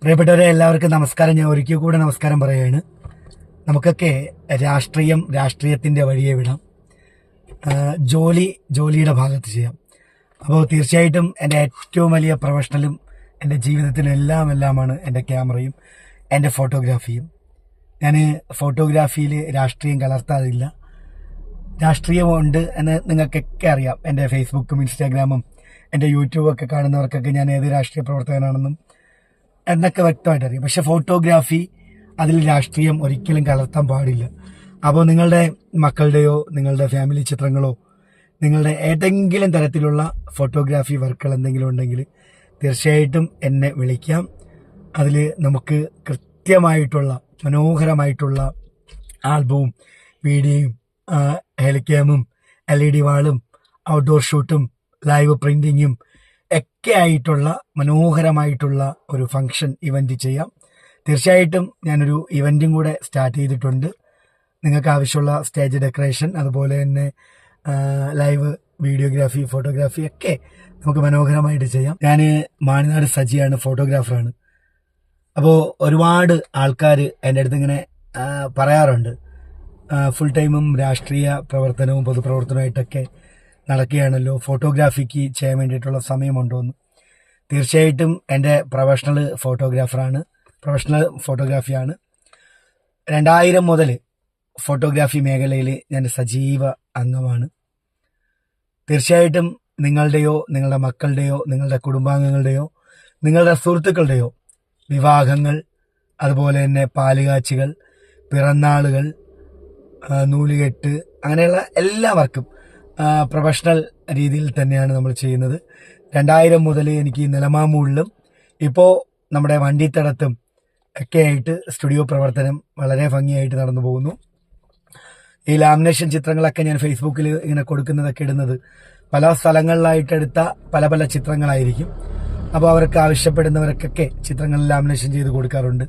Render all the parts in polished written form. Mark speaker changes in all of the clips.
Speaker 1: പ്രിയപ്പെട്ടവരെ, എല്ലാവർക്കും നമസ്കാരം. ഞാൻ ഒരിക്കൽ കൂടെ നമസ്കാരം പറയുകയാണ്. നമുക്കൊക്കെ രാഷ്ട്രീയത്തിന്റെ വഴിയെ വിടാം, ജോലിയുടെ ഭാഗത്ത് ചെയ്യാം. അപ്പോൾ തീർച്ചയായിട്ടും എൻ്റെ ഏറ്റവും വലിയ പ്രൊഫഷണലും എൻ്റെ ജീവിതത്തിനും എല്ലാമാണ് എൻ്റെ ക്യാമറയും എൻ്റെ ഫോട്ടോഗ്രാഫിയും. ഞാൻ ഫോട്ടോഗ്രാഫിയിൽ രാഷ്ട്രീയം കലർത്താറില്ല. രാഷ്ട്രീയമുണ്ട് എന്ന് നിങ്ങൾക്കൊക്കെ അറിയാം. എൻ്റെ ഫേസ്ബുക്കും ഇൻസ്റ്റാഗ്രാമും എൻ്റെ യൂട്യൂബൊക്കെ കാണുന്നവർക്കൊക്കെ ഞാൻ ഏത് രാഷ്ട്രീയ പ്രവർത്തകനാണെന്നും എന്നൊക്കെ വ്യക്തമായിട്ട് അറിയാം. പക്ഷെ ഫോട്ടോഗ്രാഫി, അതിൽ രാഷ്ട്രീയം ഒരിക്കലും കലർത്താൻ പാടില്ല. അപ്പോൾ നിങ്ങളുടെ മക്കളുടെയോ നിങ്ങളുടെ ഫാമിലി ചിത്രങ്ങളോ നിങ്ങളുടെ ഏതെങ്കിലും തരത്തിലുള്ള ഫോട്ടോഗ്രാഫി വർക്കുകൾ എന്തെങ്കിലും ഉണ്ടെങ്കിൽ തീർച്ചയായിട്ടും എന്നെ വിളിക്കാം. അതിൽ നമുക്ക് കൃത്യമായിട്ടുള്ള മനോഹരമായിട്ടുള്ള ആൽബവും വീഡിയോയും ഹെലിക്യാമും LED വാളും ഔട്ട്ഡോർ ഷൂട്ടും ലൈവ് പ്രിന്റിങ്ങും ഒക്കെ ആയിട്ടുള്ള മനോഹരമായിട്ടുള്ള ഒരു ഫംഗ്ഷൻ ഇവന്റ് ചെയ്യാം. തീർച്ചയായിട്ടും ഞാനൊരു ഇവന്റും കൂടെ സ്റ്റാർട്ട് ചെയ്തിട്ടുണ്ട്. നിങ്ങൾക്ക് ആവശ്യമുള്ള സ്റ്റേജ് ഡെക്കറേഷൻ, അതുപോലെ തന്നെ ലൈവ് വീഡിയോഗ്രാഫി, ഫോട്ടോഗ്രാഫി ഒക്കെ നമുക്ക് മനോഹരമായിട്ട് ചെയ്യാം. ഞാൻ മാണിനാട് സജിയാണ്, ഫോട്ടോഗ്രാഫറാണ്. അപ്പോൾ ഒരുപാട് ആൾക്കാർ എൻ്റെ അടുത്ത് ഇങ്ങനെ പറയാറുണ്ട്, ഫുൾ ടൈമും രാഷ്ട്രീയ പ്രവർത്തനവും പൊതുപ്രവർത്തനവുമായിട്ടൊക്കെ നടക്കുകയാണല്ലോ, ഫോട്ടോഗ്രാഫിക്ക് ചെയ്യാൻ വേണ്ടിയിട്ടുള്ള സമയമുണ്ടോയെന്ന്. തീർച്ചയായിട്ടും എൻ്റെ പ്രൊഫഷണൽ ഫോട്ടോഗ്രാഫിയാണ്. 2000 മുതൽ ഫോട്ടോഗ്രാഫി മേഖലയിൽ ഞാൻ സജീവ അംഗമാണ്. തീർച്ചയായിട്ടും നിങ്ങളുടെയോ നിങ്ങളുടെ മക്കളുടെയോ നിങ്ങളുടെ കുടുംബാംഗങ്ങളുടെയോ നിങ്ങളുടെ സുഹൃത്തുക്കളുടെയോ വിവാഹങ്ങൾ, അതുപോലെ തന്നെ പാലുകാച്ചുകൾ, പിറന്നാളുകൾ, നൂലുകെട്ട്, അങ്ങനെയുള്ള എല്ലാവർക്കും പ്രൊഫഷണൽ രീതിയിൽ തന്നെയാണ് നമ്മൾ ചെയ്യുന്നത്. 2000 മുതൽ എനിക്ക് നിലമാമൂളിലും ഇപ്പോൾ നമ്മുടെ വണ്ടിത്തടത്തും ഒക്കെ ആയിട്ട് സ്റ്റുഡിയോ പ്രവർത്തനം വളരെ ഭംഗിയായിട്ട് നടന്നു പോകുന്നു. ഈ ലാമിനേഷൻ ചിത്രങ്ങളൊക്കെ ഞാൻ ഫേസ്ബുക്കിൽ ഇങ്ങനെ കൊടുക്കുന്നതൊക്കെ ഇടുന്നത് പല സ്ഥലങ്ങളിലായിട്ട് എടുത്ത പല ചിത്രങ്ങളായിരിക്കും. അപ്പോൾ അവർക്ക് ആവശ്യപ്പെടുന്നവർക്കൊക്കെ ചിത്രങ്ങൾ ലാമിനേഷൻ ചെയ്ത് കൊടുക്കാറുണ്ട്.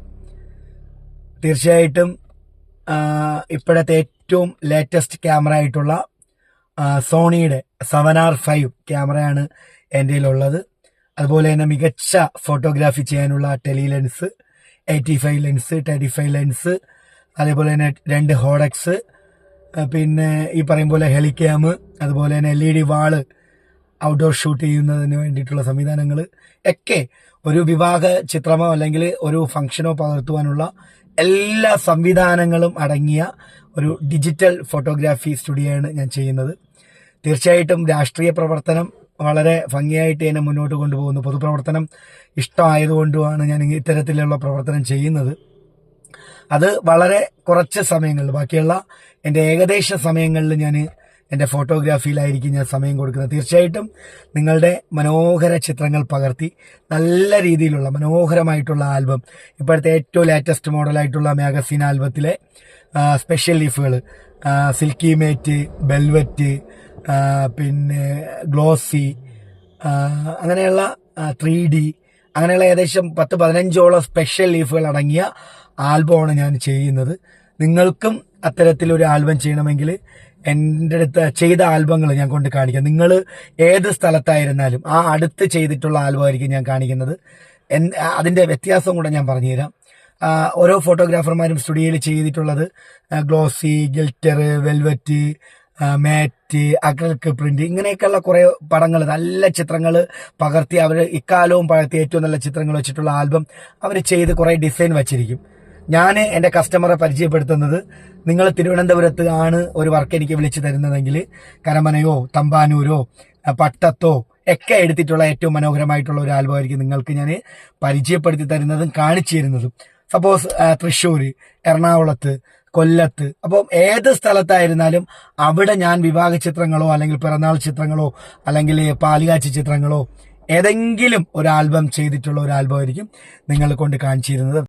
Speaker 1: തീർച്ചയായിട്ടും ഇപ്പോഴത്തെ ഏറ്റവും ലേറ്റസ്റ്റ് ക്യാമറ ആയിട്ടുള്ള സോണിയുടെ 7R5 ക്യാമറയാണ് എൻ്റെ കയ്യിലുള്ളത്. അതുപോലെ തന്നെ മികച്ച ഫോട്ടോഗ്രാഫി ചെയ്യാനുള്ള ടെലി ലെൻസ്, 85 ലെൻസ്, 35 ലെൻസ്, അതേപോലെ തന്നെ 2 ഹോഡക്സ്, പിന്നെ ഈ പറയും പോലെ ഹെലിക്യാം, അതുപോലെ തന്നെ LED വാള്, ഔട്ട്ഡോർ ഷൂട്ട് ചെയ്യുന്നതിന് വേണ്ടിയിട്ടുള്ള സംവിധാനങ്ങൾ ഒക്കെ, ഒരു വിവാഹ ചിത്രമോ അല്ലെങ്കിൽ ഒരു ഫംഗ്ഷനോ പകർത്തുവാനുള്ള എല്ലാ സംവിധാനങ്ങളും അടങ്ങിയ ഒരു ഡിജിറ്റൽ ഫോട്ടോഗ്രാഫി സ്റ്റുഡിയോയാണ് ഞാൻ ചെയ്യുന്നത്. തീർച്ചയായിട്ടും രാഷ്ട്രീയ പ്രവർത്തനം വളരെ ഭംഗിയായിട്ട് തന്നെ മുന്നോട്ട് കൊണ്ടുപോകുന്നു. പൊതുപ്രവർത്തനം ഇഷ്ടമായതുകൊണ്ടുമാണ് ഞാൻ ഇത്തരത്തിലുള്ള പ്രവർത്തനം ചെയ്യുന്നത്. അത് വളരെ കുറച്ച് സമയങ്ങളിൽ, ബാക്കിയുള്ള എൻ്റെ ഏകദേശ സമയങ്ങളിൽ ഞാൻ എൻ്റെ ഫോട്ടോഗ്രാഫിയിലായിരിക്കും ഞാൻ സമയം കൊടുക്കുന്നത്. തീർച്ചയായിട്ടും നിങ്ങളുടെ മനോഹര ചിത്രങ്ങൾ പകർത്തി നല്ല രീതിയിലുള്ള മനോഹരമായിട്ടുള്ള ആൽബം, ഇപ്പോഴത്തെ ഏറ്റവും ലേറ്റസ്റ്റ് മോഡലായിട്ടുള്ള മാഗസിൻ ആൽബത്തിലെ സ്പെഷ്യൽ ലീഫുകൾ, സിൽക്കി മേറ്റ്, വെൽവെറ്റ്, പിന്നെ ഗ്ലോസി, അങ്ങനെയുള്ള 3D, അങ്ങനെയുള്ള ഏകദേശം 10-15ഓളം സ്പെഷ്യൽ ലീഫുകൾ അടങ്ങിയ ആൽബമാണ് ഞാൻ ചെയ്യുന്നത്. നിങ്ങൾക്കും അത്തരത്തിലൊരു ആൽബം ചെയ്യണമെങ്കിൽ എൻ്റെ അടുത്ത് ചെയ്ത ആൽബങ്ങൾ ഞാൻ കൊണ്ട് കാണിക്കാം. നിങ്ങൾ ഏത് സ്ഥലത്തായിരുന്നാലും ആ അടുത്ത് ചെയ്തിട്ടുള്ള ആൽബമായിരിക്കും ഞാൻ കാണിക്കുന്നത്. അതിൻ്റെ വ്യത്യാസം കൂടെ ഞാൻ പറഞ്ഞുതരാം. ഓരോ ഫോട്ടോഗ്രാഫർമാരും സ്റ്റുഡിയോയിൽ ചെയ്തിട്ടുള്ളത് ഗ്ലോസി, ഗിൽറ്റർ, വെൽവെറ്റ്, മാറ്റ്, അക്രിലിക് പ്രിന്റ്, ഇങ്ങനെയൊക്കെയുള്ള കുറെ പടങ്ങൾ, നല്ല ചിത്രങ്ങൾ പകർത്തി അവർ ഇക്കാലവും പകർത്തി ഏറ്റവും നല്ല ചിത്രങ്ങൾ വെച്ചിട്ടുള്ള ആൽബം അവർ ചെയ്ത് കുറെ ഡിസൈൻ വച്ചിരിക്കും. ഞാൻ എൻ്റെ കസ്റ്റമറെ പരിചയപ്പെടുത്തുന്നത്, നിങ്ങൾ തിരുവനന്തപുരത്ത് ആണ് ഒരു വർക്ക് എനിക്ക് വിളിച്ചു തരുന്നതെങ്കിൽ കരമനയോ തമ്പാനൂരോ പട്ടത്തോ ഒക്കെ എടുത്തിട്ടുള്ള ഏറ്റവും മനോഹരമായിട്ടുള്ള ഒരു ആൽബമായിരിക്കും നിങ്ങൾക്ക് ഞാൻ പരിചയപ്പെടുത്തി തരുന്നതും കാണിച്ചു തരുന്നതും. സപ്പോസ് തൃശ്ശൂര്, എറണാകുളത്ത്, കൊല്ലത്ത്, അപ്പം ഏത് സ്ഥലത്തായിരുന്നാലും അവിടെ ഞാൻ വിവാഹ ചിത്രങ്ങളോ അല്ലെങ്കിൽ പിറന്നാൾ ചിത്രങ്ങളോ അല്ലെങ്കിൽ പാലുകാച്ചി ചിത്രങ്ങളോ ഏതെങ്കിലും ഒരു ആൽബം ചെയ്തിട്ടുള്ള ഒരു ആൽബമായിരിക്കും നിങ്ങൾ കൊണ്ട് കാണിച്ചു തരുന്നത്.